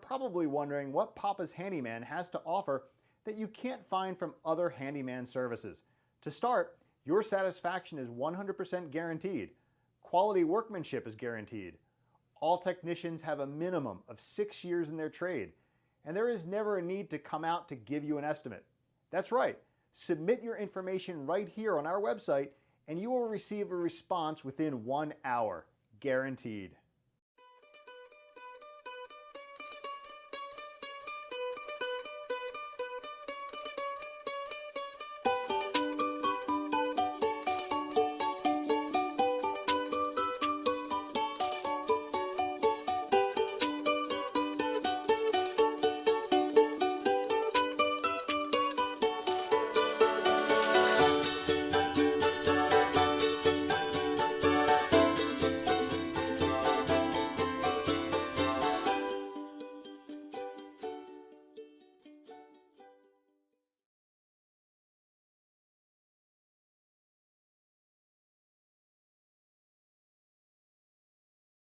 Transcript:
probably wondering what Papa's Handyman has to offer that you can't find from other handyman services. To start, your satisfaction is 100% guaranteed. Quality workmanship is guaranteed. All technicians have a minimum of 6 years in their trade, and there is never a need to come out to give you an estimate. That's right, submit your information right here on our website and you will receive a response within 1 hour, guaranteed.